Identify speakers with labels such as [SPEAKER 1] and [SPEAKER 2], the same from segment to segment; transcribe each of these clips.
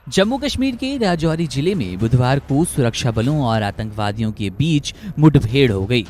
[SPEAKER 1] जम्मू कश्मीर के राजौरी जिले में बुधवार को सुरक्षा बलों और आतंकवादियों के बीच मुठभेड़ हो गई।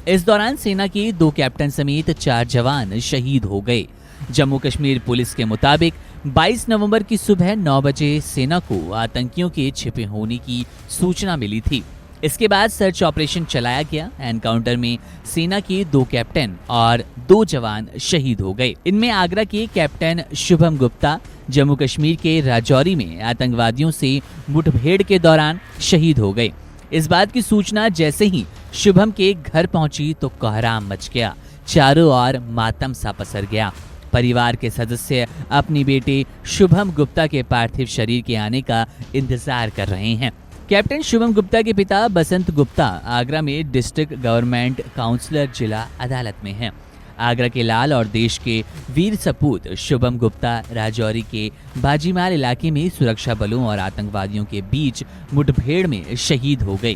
[SPEAKER 1] इस दौरान सेना के 2 कैप्टन समेत 4 जवान शहीद हो गए। जम्मू कश्मीर पुलिस के मुताबिक 22 नवंबर की सुबह 9 बजे सेना को आतंकियों के छिपे होने की सूचना मिली थी। इसके बाद सर्च ऑपरेशन चलाया गया। एनकाउंटर में सेना के 2 कैप्टन और 2 जवान शहीद हो गए। इनमें आगरा के कैप्टन शुभम गुप्ता जम्मू कश्मीर के राजौरी में आतंकवादियों से मुठभेड़ के दौरान शहीद हो गए। इस बात की सूचना जैसे ही शुभम के घर पहुंची तो कोहराम मच गया। चारों ओर मातम सा पसर गया। परिवार के सदस्य अपनी बेटे शुभम गुप्ता के पार्थिव शरीर के आने का इंतजार कर रहे हैं। कैप्टन शुभम गुप्ता के पिता बसंत गुप्ता आगरा में डिस्ट्रिक्ट गवर्नमेंट काउंसलर जिला अदालत में हैं। आगरा के लाल और देश के वीर सपूत शुभम गुप्ता राजौरी के बाजीमाल इलाके में सुरक्षा बलों और आतंकवादियों के बीच मुठभेड़ में शहीद हो गए।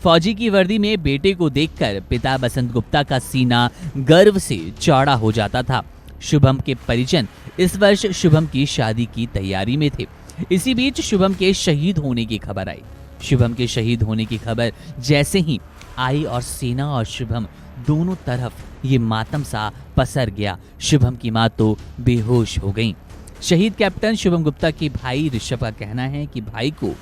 [SPEAKER 1] फौजी की वर्दी में बेटे को देखकर पिता बसंत गुप्ता का सीना गर्व से चौड़ा हो जाता था। शुभम के परिजन इस वर्ष शुभम की शादी की तैयारी में थे। इसी बीच शुभम के शहीद होने की खबर आई। शुभम के शहीद होने की खबर जैसे ही आई और सेना और शुभम दोनों तरफ ये मातम सा पसर गया। शुभम की मां तो बेहोश हो गईं। शहीद कैप्टन शुभम गुप्ता के भाई ऋषभ का कहना है कि भाई को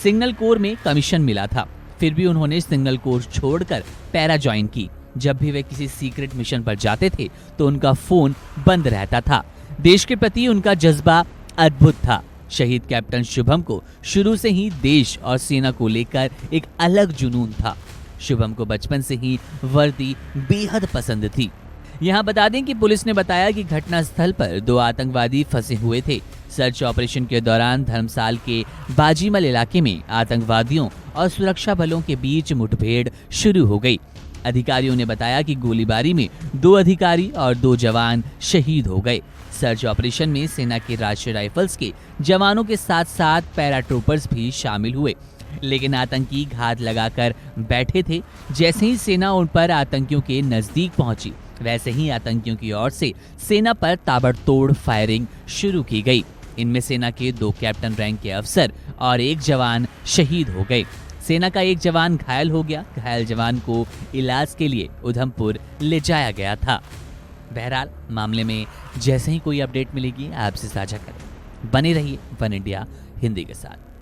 [SPEAKER 1] सिग्नल कोर में कमीशन मिला था, फिर भी उन्होंने सिग्नल कोर छोड़कर पैरा ज्वाइन की। जब भी वे किसी सीक्रेट मिशन पर जाते थे तो उनका फोन बंद रहता था। देश के प्रति उनका जज्बा अद्भुत था। शहीद कैप्टन शुभम को शुरू से ही देश और सेना को लेकर एक अलग जुनून था। शुभम को बचपन से ही वर्दी बेहद पसंद थी। यहाँ बता दें कि पुलिस ने बताया कि घटनास्थल पर 2 आतंकवादी फंसे हुए थे। सर्च ऑपरेशन के दौरान धर्मसाल के बाजीमल इलाके में आतंकवादियों और सुरक्षा बलों के बीच मुठभेड़ शुरू हो गई। अधिकारियों ने बताया कि गोलीबारी में 2 अधिकारी और 2 जवान शहीद हो गए। सर्च ऑपरेशन में सेना के राष्ट्रीय राइफल्स के जवानों के साथ साथ पैराट्रूपर्स भी शामिल हुए, लेकिन आतंकी घात लगाकर बैठे थे। जैसे ही सेना उन पर आतंकियों के नजदीक पहुंची, वैसे ही आतंकियों की ओर से सेना पर ताबड़तोड़ फायरिंग शुरू की गई। इनमें सेना के 2 कैप्टन रैंक के अफसर और 1 जवान शहीद हो गए। सेना का 1 जवान घायल हो गया। घायल जवान को इलाज के लिए उधमपुर ले जाया गया था। बहरहाल मामले में जैसे ही कोई अपडेट मिलेगी आपसे साझा करें। बने रहिए वन इंडिया हिंदी के साथ।